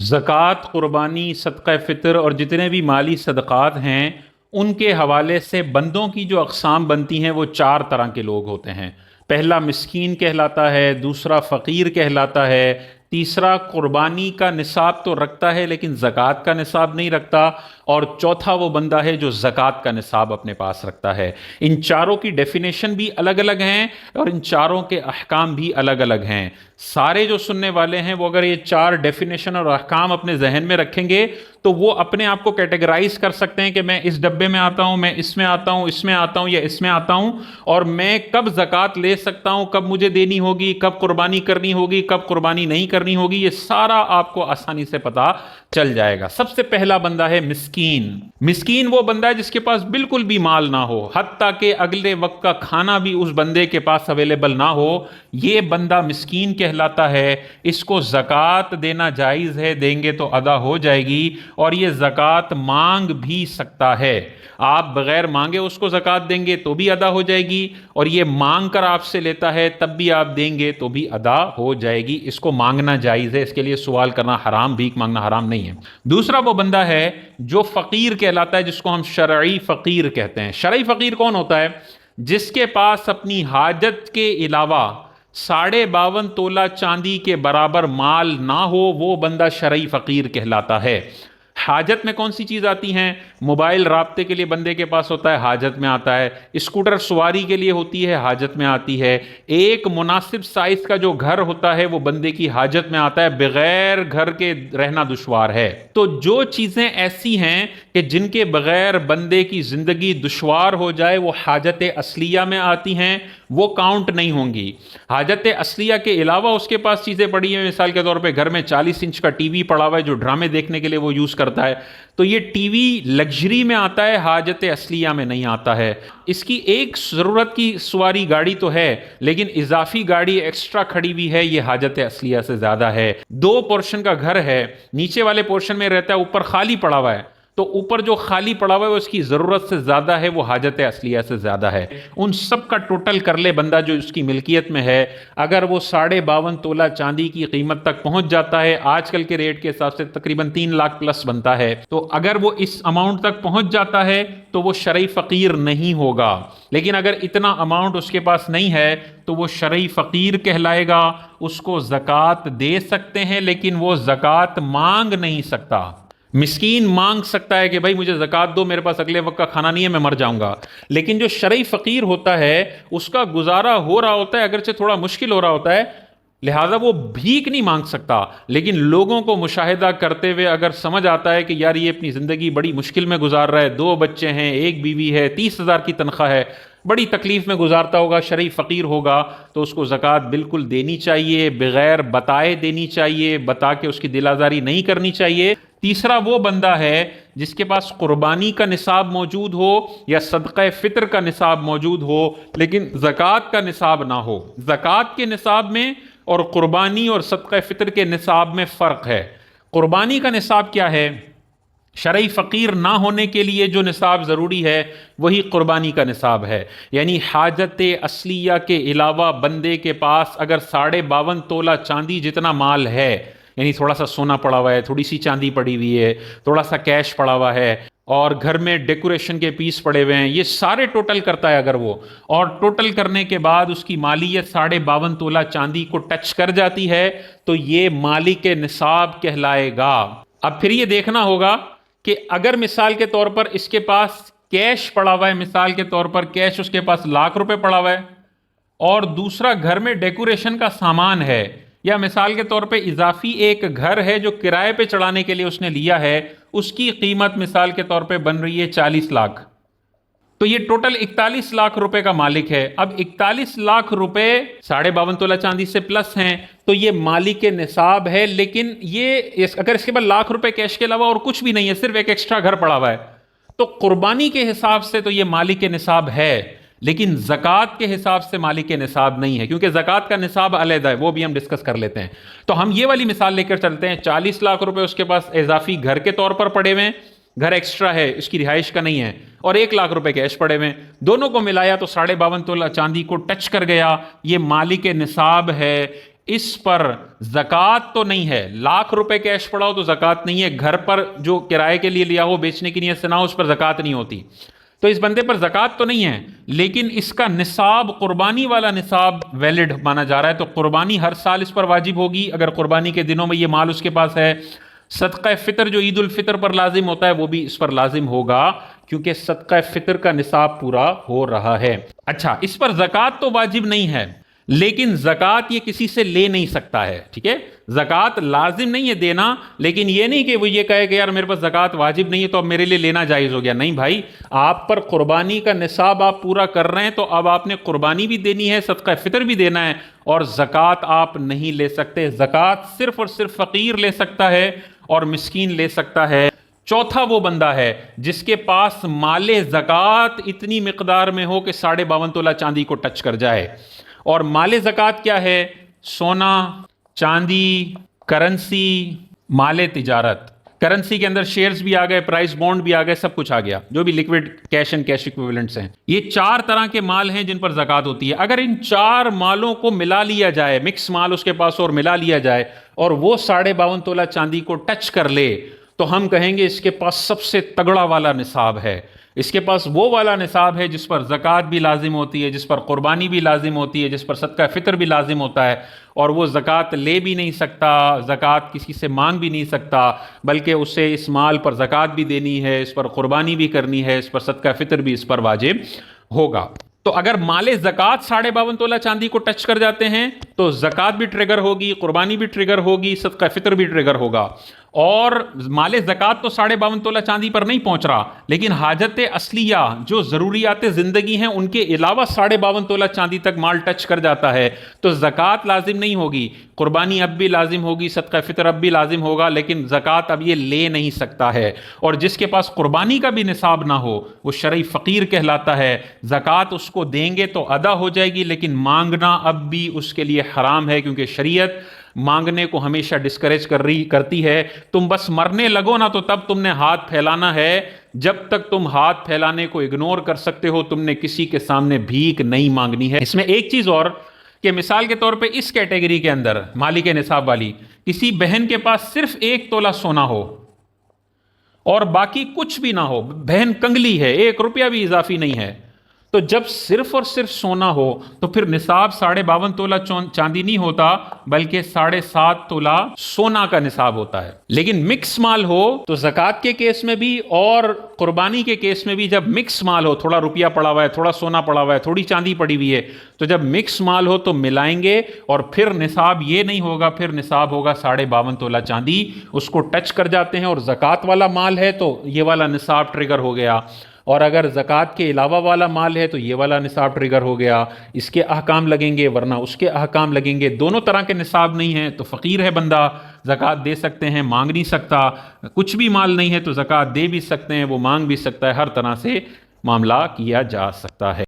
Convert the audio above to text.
زکوٰۃ، قربانی، صدقہ فطر اور جتنے بھی مالی صدقات ہیں ان کے حوالے سے بندوں کی جو اقسام بنتی ہیں وہ چار طرح کے لوگ ہوتے ہیں۔ پہلا مسکین کہلاتا ہے، دوسرا فقیر کہلاتا ہے، تیسرا قربانی کا نصاب تو رکھتا ہے لیکن زکوٰۃ کا نصاب نہیں رکھتا، اور چوتھا وہ بندہ ہے جو زکوٰۃ کا نصاب اپنے پاس رکھتا ہے۔ ان چاروں کی ڈیفینیشن بھی الگ الگ ہیں اور ان چاروں کے احکام بھی الگ الگ ہیں۔ سارے جو سننے والے ہیں وہ اگر یہ چار ڈیفینیشن اور احکام اپنے ذہن میں رکھیں گے تو وہ اپنے آپ کو کیٹیگرائز کر سکتے ہیں کہ میں اس ڈبے میں آتا ہوں، میں اس میں آتا ہوں، اس میں آتا ہوں یا اس میں آتا ہوں، اور میں کب زکوٰۃ لے سکتا ہوں، کب مجھے دینی ہوگی، کب قربانی کرنی ہوگی، کب قربانی نہیں کرنی ہوگی، یہ سارا آپ کو آسانی سے پتا چل جائے گا۔ سب سے پہلا بندہ ہے مسکین۔ مسکین وہ بندہ ہے جس کے پاس بالکل بھی مال نہ ہو، حتیٰ کہ اگلے وقت کا کھانا بھی اس بندے کے پاس اویلیبل نہ ہو، یہ بندہ مسکین کہلاتا ہے۔ اس کو زکوٰۃ دینا جائز ہے، دیں گے تو ادا ہو جائے گی، اور یہ زکوٰۃ مانگ بھی سکتا ہے۔ آپ بغیر مانگے اس کو زکوٰۃ دیں گے تو بھی ادا ہو جائے گی، اور یہ مانگ کر آپ سے لیتا ہے تب بھی آپ دیں گے تو بھی ادا ہو جائے گی۔ اس کو مانگنا جائز ہے، اس کے لیے سوال کرنا حرام، بھیک مانگنا حرام نہیں ہے۔ دوسرا وہ بندہ ہے جو فقیر کہلاتا ہے، جس کو ہم شرعی فقیر کہتے ہیں۔ شرعی فقیر کون ہوتا ہے؟ جس کے پاس اپنی حاجت کے علاوہ 52.5 تولہ چاندی کے برابر مال نہ ہو، وہ بندہ شرعی فقیر کہلاتا ہے۔ حاجت میں کون سی چیز آتی ہیں؟ موبائل رابطے کے لیے بندے کے پاس ہوتا ہے، حاجت میں آتا ہے۔ اسکوٹر سواری کے لیے ہوتی ہے، حاجت میں آتی ہے۔ ایک مناسب سائز کا جو گھر ہوتا ہے وہ بندے کی حاجت میں آتا ہے، بغیر گھر کے رہنا دشوار ہے۔ تو جو چیزیں ایسی ہیں کہ جن کے بغیر بندے کی زندگی دشوار ہو جائے وہ حاجت اصلیہ میں آتی ہیں، وہ کاؤنٹ نہیں ہوں گی۔ حاجت اصلیہ کے علاوہ اس کے پاس چیزیں پڑی ہیں، مثال کے طور پہ گھر میں 40 انچ کا ٹی وی پڑا ہوا ہے جو ڈرامے دیکھنے کے لیے وہ یوز کرتا ہے، تو یہ ٹی وی لگژری میں آتا ہے، حاجت اصلیہ میں نہیں آتا ہے۔ اس کی ایک ضرورت کی سواری گاڑی تو ہے لیکن اضافی گاڑی ایکسٹرا کھڑی ہوئی ہے، یہ حاجت اصلیہ سے زیادہ ہے۔ 2 پورشن کا گھر ہے، نیچے والے پورشن میں رہتا ہے، اوپر خالی پڑا ہوا ہے، تو اوپر جو خالی پڑا ہوا ہے اس کی ضرورت سے زیادہ ہے، وہ حاجت اصلیہ سے زیادہ ہے۔ ان سب کا ٹوٹل کر لے بندہ جو اس کی ملکیت میں ہے، اگر وہ 52.5 تولہ چاندی کی قیمت تک پہنچ جاتا ہے، آج کل کے ریٹ کے حساب سے تقریباً 3 لاکھ پلس بنتا ہے، تو اگر وہ اس اماؤنٹ تک پہنچ جاتا ہے تو وہ شرعی فقیر نہیں ہوگا۔ لیکن اگر اتنا اماؤنٹ اس کے پاس نہیں ہے تو وہ شرعی فقیر کہلائے گا۔ اس کو زکوٰۃ دے سکتے ہیں لیکن وہ زکوٰۃ مانگ نہیں سکتا۔ مسکین مانگ سکتا ہے کہ بھائی مجھے زکوٰۃ دو، میرے پاس اگلے وقت کا کھانا نہیں ہے، میں مر جاؤں گا، لیکن جو شرعی فقیر ہوتا ہے اس کا گزارا ہو رہا ہوتا ہے، اگرچہ تھوڑا مشکل ہو رہا ہوتا ہے، لہٰذا وہ بھیک نہیں مانگ سکتا، لیکن لوگوں کو مشاہدہ کرتے ہوئے اگر سمجھ آتا ہے کہ یار یہ اپنی زندگی بڑی مشکل میں گزار رہا ہے، 2 بچے ہیں، 1 بیوی ہے، 30,000 کی تنخواہ ہے، بڑی تکلیف میں گزارتا ہوگا، شرعی فقیر ہوگا، تو اس کو زکوٰۃ بالکل دینی چاہیے، بغیر بتائے دینی چاہیے، بتا کے اس کی دل آزاری نہیں کرنی چاہیے۔ تیسرا وہ بندہ ہے جس کے پاس قربانی کا نصاب موجود ہو یا صدقہ فطر کا نصاب موجود ہو لیکن زکوٰۃ کا نصاب نہ ہو۔ زکوٰۃ کے نصاب میں اور قربانی اور صدقہ فطر کے نصاب میں فرق ہے۔ قربانی کا نصاب کیا ہے؟ شرعی فقیر نہ ہونے کے لیے جو نصاب ضروری ہے وہی قربانی کا نصاب ہے، یعنی حاجت اصلیہ کے علاوہ بندے کے پاس اگر 52.5 تولہ چاندی جتنا مال ہے، یعنی تھوڑا سا سونا پڑا ہوا ہے، تھوڑی سی چاندی پڑی ہوئی ہے، تھوڑا سا کیش پڑا ہوا ہے، اور گھر میں ڈیکوریشن کے پیس پڑے ہوئے ہیں، یہ سارے ٹوٹل کرتا ہے اگر وہ، اور ٹوٹل کرنے کے بعد اس کی مالیت 52.5 تولہ چاندی کو ٹچ کر جاتی ہے تو یہ مالک نصاب کہلائے گا۔ اب پھر یہ دیکھنا ہوگا کہ اگر مثال کے طور پر اس کے پاس کیش پڑا ہوا ہے، مثال کے طور پر کیش اس کے پاس ₹1,00,000 پڑا ہوا ہے، اور دوسرا گھر میں ڈیکوریشن کا سامان ہے، یا مثال کے طور پہ اضافی ایک گھر ہے جو کرائے پہ چڑھانے کے لیے اس نے لیا ہے، اس کی قیمت مثال کے طور پہ بن رہی ہے 40 لاکھ، تو یہ ٹوٹل 41 لاکھ روپے کا مالک ہے۔ اب 41 لاکھ روپے 52.5 تولہ چاندی سے پلس ہیں تو یہ مالک نصاب ہے، لیکن یہ اگر اس کے بعد ₹1,00,000 کیش کے علاوہ اور کچھ بھی نہیں ہے، صرف ایک ایکسٹرا گھر پڑا ہوا ہے، تو قربانی کے حساب سے تو یہ مالک نصاب ہے، لیکن زکوٰۃ کے حساب سے مالک نصاب نہیں ہے، کیونکہ زکوٰۃ کا نصاب علیحدہ ہے، وہ بھی ہم ڈسکس کر لیتے ہیں۔ تو ہم یہ والی مثال لے کر چلتے ہیں، 40 لاکھ روپے اس کے پاس اضافی گھر کے طور پر پڑے ہوئے ہیں، گھر ایکسٹرا ہے، اس کی رہائش کا نہیں ہے، اور 1,00,000 روپے کیش پڑے ہوئے ہیں، دونوں کو ملایا تو 52.5 تولہ چاندی کو ٹچ کر گیا، یہ مالک نصاب ہے۔ اس پر زکوٰۃ تو نہیں ہے. لاکھ روپے کیش پڑا ہو تو زکوٰۃ نہیں ہے. گھر پر جو کرائے کے لیے لیا ہو, بیچنے کی نیت سے نہ ہو, اس پر زکوٰۃ نہیں ہوتی. تو اس بندے پر زکوٰۃ تو نہیں ہے, لیکن اس کا نصاب, قربانی والا نصاب ویلڈ مانا جا رہا ہے, تو قربانی ہر سال اس پر واجب ہوگی اگر قربانی کے دنوں میں یہ مال اس کے پاس ہے. صدقہ فطر جو عید الفطر پر لازم ہوتا ہے وہ بھی اس پر لازم ہوگا, کیونکہ صدقہ فطر کا نصاب پورا ہو رہا ہے. اچھا, اس پر زکوٰۃ تو واجب نہیں ہے, لیکن زکوٰۃ یہ کسی سے لے نہیں سکتا ہے. ٹھیک ہے, زکوٰۃ لازم نہیں ہے دینا, لیکن یہ نہیں کہ وہ یہ کہے کہ یار میرے پاس زکوٰۃ واجب نہیں ہے تو اب میرے لیے لینا جائز ہو گیا. نہیں بھائی, آپ پر قربانی کا نصاب آپ پورا کر رہے ہیں تو اب آپ نے قربانی بھی دینی ہے, صدقہ فطر بھی دینا ہے, اور زکوٰۃ آپ نہیں لے سکتے. زکوٰۃ صرف اور صرف فقیر لے سکتا ہے اور مسکین لے سکتا ہے. چوتھا وہ بندہ ہے جس کے پاس مال زکوٰۃ اتنی مقدار میں ہو کہ 52.5 تولہ چاندی کو ٹچ کر جائے. اور مال زکوٰۃ کیا ہے؟ سونا, چاندی, کرنسی, مال تجارت. کرنسی کے اندر شیئرز بھی آ گئے, پرائز بانڈ بھی آ گئے, سب کچھ آ گیا, جو بھی لیکوڈ کیش اینڈ کیش ایکویولنٹس ہیں. یہ 4 طرح کے مال ہیں جن پر زکوٰۃ ہوتی ہے. اگر ان 4 مالوں کو ملا لیا جائے, مکس مال اس کے پاس اور ملا لیا جائے, اور وہ 52.5 تولہ چاندی کو ٹچ کر لے, تو ہم کہیں گے اس کے پاس سب سے تگڑا والا نصاب ہے. اس کے پاس وہ والا نصاب ہے جس پر زکوٰۃ بھی لازم ہوتی ہے, جس پر قربانی بھی لازم ہوتی ہے, جس پر صدقہ فطر بھی لازم ہوتا ہے, اور وہ زکوٰۃ لے بھی نہیں سکتا, زکوٰۃ کسی سے مانگ بھی نہیں سکتا, بلکہ اسے اس مال پر زکوٰۃ بھی دینی ہے, اس پر قربانی بھی کرنی ہے, اس پر صدقہ فطر بھی اس پر واجب ہوگا. تو اگر مال زکوٰۃ 52.5 تولہ چاندی کو ٹچ کر جاتے ہیں تو زکوٰۃ بھی ٹریگر ہوگی, قربانی بھی ٹریگر ہوگی, صدقہ فطر بھی ٹریگر ہوگا. اور مال زکوٰۃ تو 52.5 تولہ چاندی پر نہیں پہنچ رہا, لیکن حاجت اصلیہ جو ضروریات زندگی ہیں ان کے علاوہ 52.5 تولہ چاندی تک مال ٹچ کر جاتا ہے, تو زکوٰۃ لازم نہیں ہوگی, قربانی اب بھی لازم ہوگی, صدقہ فطر اب بھی لازم ہوگا, لیکن زکوٰۃ اب یہ لے نہیں سکتا ہے. اور جس کے پاس قربانی کا بھی نصاب نہ ہو وہ شرعی فقیر کہلاتا ہے. زکوٰۃ اس کو دیں گے تو ادا ہو جائے گی, لیکن مانگنا اب بھی اس کے لیے حرام ہے, کیونکہ شریعت مانگنے کو ہمیشہ ڈسکریج کرتی ہے. تم بس مرنے لگو نا تو تب تم نے ہاتھ پھیلانا ہے, جب تک تم ہاتھ پھیلانے کو اگنور کر سکتے ہو تم نے کسی کے سامنے بھیک نہیں مانگنی ہے. اس میں ایک چیز اور, کہ مثال کے طور پہ اس کیٹیگری کے اندر مالک نصاب والی کسی بہن کے پاس صرف 1 تولہ سونا ہو اور باقی کچھ بھی نہ ہو, بہن کنگلی ہے, 1 روپیہ بھی اضافی نہیں ہے, تو جب صرف اور صرف سونا ہو تو پھر نصاب 52.5 تولہ چاندی نہیں ہوتا, بلکہ 7.5 تولہ سونا کا نصاب ہوتا ہے. لیکن مکس مال ہو تو زکوٰۃ کے کیس میں بھی اور قربانی کے کیس میں بھی, جب مکس مال ہو, تھوڑا روپیہ پڑا ہوا ہے, تھوڑا سونا پڑا ہوا ہے, تھوڑی چاندی پڑی ہوئی ہے, تو جب مکس مال ہو تو ملائیں گے, اور پھر نصاب یہ نہیں ہوگا, پھر نصاب ہوگا 52.5 تولہ چاندی. اس کو ٹچ کر جاتے ہیں, اور زکوٰۃ والا مال ہے تو یہ والا نصاب ٹریگر ہو گیا, اور اگر زکوٰۃ کے علاوہ والا مال ہے تو یہ والا نصاب ٹریگر ہو گیا. اس کے احکام لگیں گے ورنہ اس کے احکام لگیں گے. دونوں طرح کے نصاب نہیں ہیں تو فقیر ہے بندہ, زکوٰۃ دے سکتے ہیں, مانگ نہیں سکتا. کچھ بھی مال نہیں ہے تو زکوٰۃ دے بھی سکتے ہیں, وہ مانگ بھی سکتا ہے. ہر طرح سے معاملہ کیا جا سکتا ہے.